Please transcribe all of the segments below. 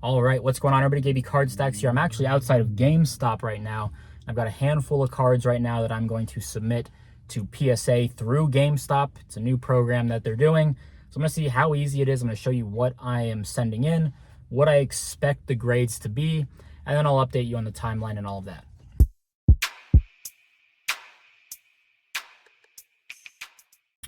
All right, what's going on, everybody? KB Card Stacks here. I'm actually outside of GameStop right now. I've got a handful of cards right now that I'm going to submit to PSA through GameStop. It's a new program that they're doing. So I'm going to see how easy it is. I'm going to show you what I am sending in, what I expect the grades to be, and then I'll update you on the timeline and all of that.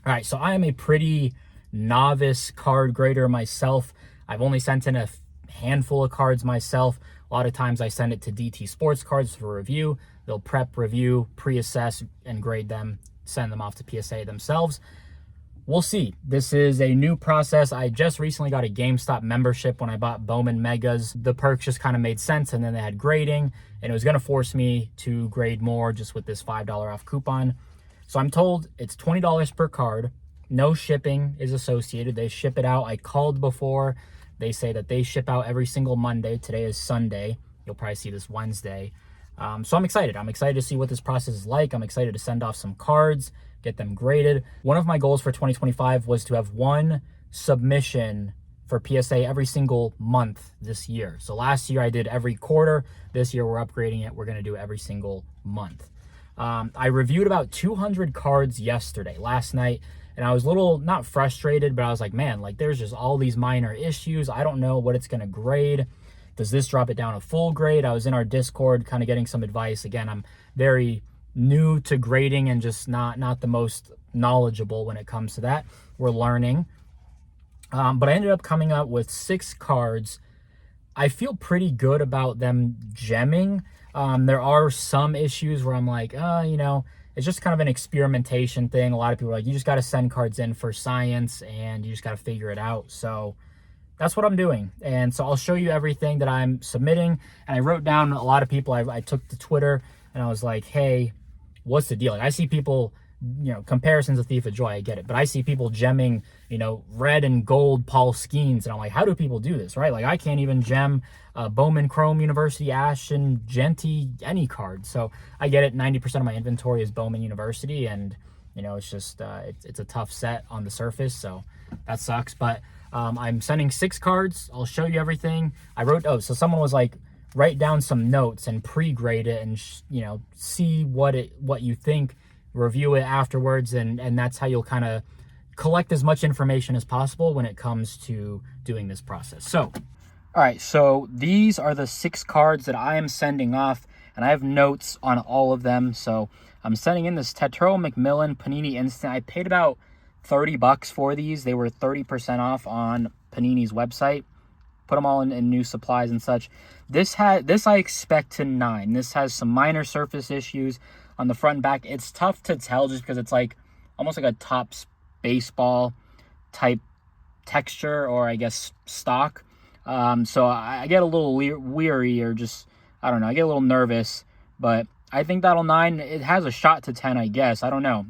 All right, so I am a pretty novice card grader myself. I've only sent in a handful of cards myself. A lot of times I send it to DT Sports Cards for review. They'll prep, review, pre-assess, and grade them, send them off to PSA themselves. We'll see. This is a new process. I just recently got a GameStop membership when I bought Bowman Megas. The perks just kind of made sense, and then they had grading, and it was going to force me to grade more just with this $5 off coupon. So I'm told it's $20 per card. No shipping is associated. They ship it out. I called before. They say that they ship out every single Monday. Today is Sunday. You'll probably see this Wednesday. So I'm excited. I'm excited to see what this process is like. I'm excited to send off some cards, get them graded. One of my goals for 2025 was to have one submission for PSA every single month this year. So last year I did every quarter. This year we're upgrading it. We're going to do every single month. I reviewed about 200 cards last night. And I was a little, not frustrated, but I was like, man, like there's just all these minor issues. I don't know what it's going to grade. Does this drop it down a full grade? I was in our Discord kind of getting some advice. Again, I'm very new to grading and just not the most knowledgeable when it comes to that. We're learning. But I ended up coming up with 6 cards. I feel pretty good about them gemming. There are some issues where I'm like, it's just kind of an experimentation thing. A lot of people are like, you just got to send cards in for science and you just got to figure it out. So that's what I'm doing. And so I'll show you everything that I'm submitting. And I wrote down a lot of people. I took to Twitter and I was like, hey, what's the deal? Like, I see people, comparisons of Thief of Joy, I get it. But I see people gemming, red and gold Paul Skeens. And I'm like, how do people do this, right? Like, I can't even gem Bowman Chrome University Ash and Genty any card. So I get it. 90% of my inventory is Bowman University. And, it's just, it's a tough set on the surface. So that sucks. But I'm sending 6 cards. I'll show you everything. So someone was like, write down some notes and pre-grade it and, see what you think, review it afterwards. And that's how you'll kind of collect as much information as possible when it comes to doing this process. So, all right, so these are the 6 cards that I am sending off, and I have notes on all of them. So I'm sending in this Tetro McMillan Panini Instant. I paid about $30 for these. They were 30% off on Panini's website. Put them all in new supplies and such. This I expect to 9. This has some minor surface issues on the front and back. It's tough to tell just because it's like almost like a Topps baseball type texture, or I guess stock. So I get a little weary, or just, I don't know, I get a little nervous, but I think that'll 9. It has a shot to 10, I guess. I don't know.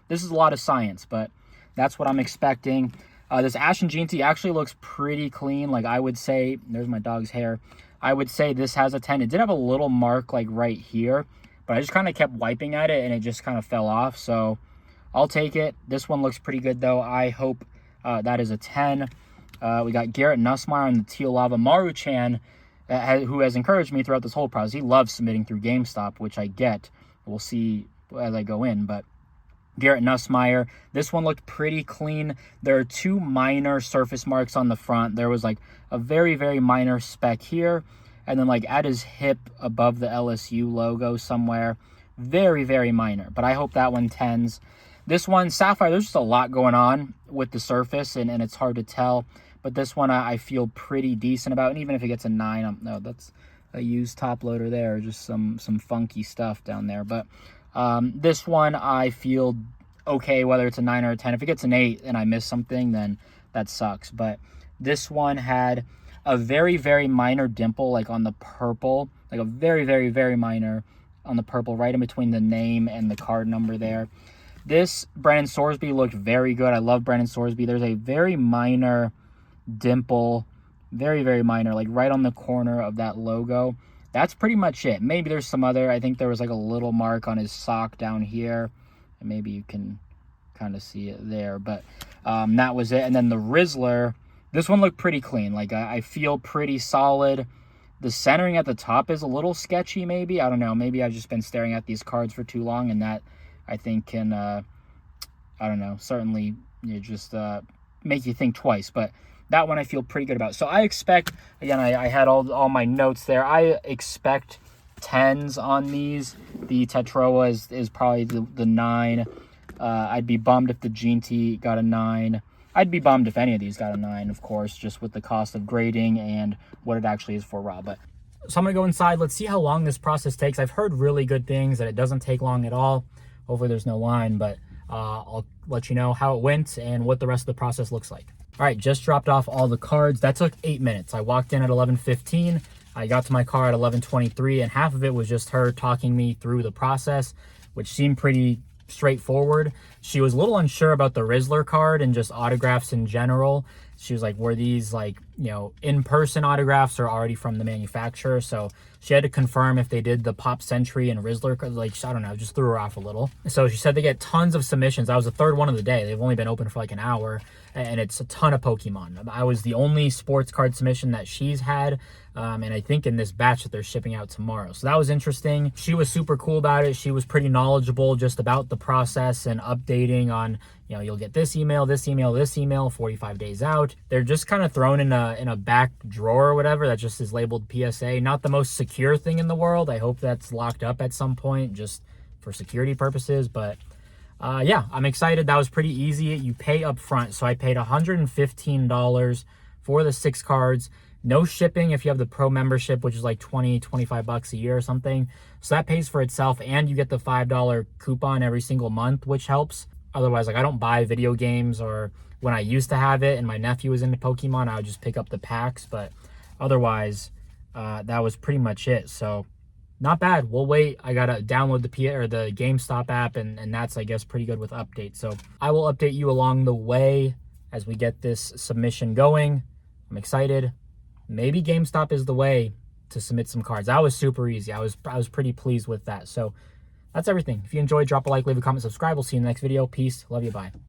This is a lot of science, but that's what I'm expecting. This Ash and Genty actually looks pretty clean. Like, I would say, there's my dog's hair. I would say this has a 10. It did have a little mark like right here, but I just kind of kept wiping at it and it just kind of fell off. So I'll take it. This one looks pretty good though. I hope that is a 10. We got Garrett Nussmeier on the Teal Lava. Maru-chan, who has encouraged me throughout this whole process. He loves submitting through GameStop, which I get. We'll see as I go in, but Garrett Nussmeier. This one looked pretty clean. There are 2 minor surface marks on the front. There was like a very, very minor speck here, and then like at his hip above the LSU logo somewhere. Very, very minor, but I hope that one 10s. This one, Sapphire, there's just a lot going on with the surface, and it's hard to tell. But this one I feel pretty decent about, and even if it gets a 9, no, that's a used top loader there, just some funky stuff down there. But this one I feel okay, whether it's a 9 or a 10. If it gets an 8 and I miss something, then that sucks. But this one had a very, very minor dimple, like on the purple, like a very, very, very minor on the purple, right in between the name and the card number there. This Brandon Sorsby looked very good. I love Brandon Sorsby. There's a very minor dimple, very, very minor, like right on the corner of that logo. That's pretty much it. Maybe there's some other, I think there was like a little mark on his sock down here, and maybe you can kind of see it there, but that was it. And then the Rizzler, This one looked pretty clean. Like, I feel pretty solid. The centering at the top is a little sketchy, maybe. I don't know. Maybe I've just been staring at these cards for too long, and that, I think, can, I don't know, certainly just make you think twice. But that one I feel pretty good about. So I expect, again, I had all my notes there. I expect 10s on these. The Tetroa is probably the 9. I'd be bummed if the GT got a 9. I'd be bummed if any of these got a 9, of course, just with the cost of grading and what it actually is for raw. But so I'm gonna go inside. Let's see how long this process takes. I've heard really good things, that it doesn't take long at all. Hopefully there's no line, but I'll let you know how it went and what the rest of the process looks like. All right, just dropped off all the cards. That took 8 minutes. I walked in at 11:15. I got to my car at 11:23, and half of it was just her talking me through the process, which seemed pretty straightforward. She was a little unsure about the Rizzler card and just autographs in general. She was like, were these like, in-person autographs or already from the manufacturer? So she had to confirm if they did the Pop Century and Rizzler, like, I don't know, just threw her off a little. So she said they get tons of submissions. I was the third one of the day. They've only been open for like an hour, and it's a ton of Pokemon. I was the only sports card submission that she's had, and I think in this batch that they're shipping out tomorrow. So that was interesting. She was super cool about it. She was pretty knowledgeable just about the process and updating on, you'll get this email, 45 days out. They're just kind of thrown in a back drawer or whatever that just is labeled PSA. Not the most secure thing in the world. I hope that's locked up at some point just for security purposes. But yeah, I'm excited. That was pretty easy. You pay up front. So I paid $115 for the 6 cards. No shipping if you have the pro membership, which is like $25 a year or something. So that pays for itself, and you get the $5 coupon every single month, which helps. Otherwise, like, I don't buy video games, or when I used to have it and my nephew was into Pokemon, I would just pick up the packs. But otherwise, that was pretty much it. So not bad. We'll wait. I got to download the GameStop app, and that's, I guess, pretty good with updates. So I will update you along the way as we get this submission going. I'm excited. Maybe GameStop is the way to submit some cards. That was super easy. I was pretty pleased with that. So that's everything. If you enjoyed, drop a like, leave a comment, subscribe. We'll see you in the next video. Peace. Love you. Bye.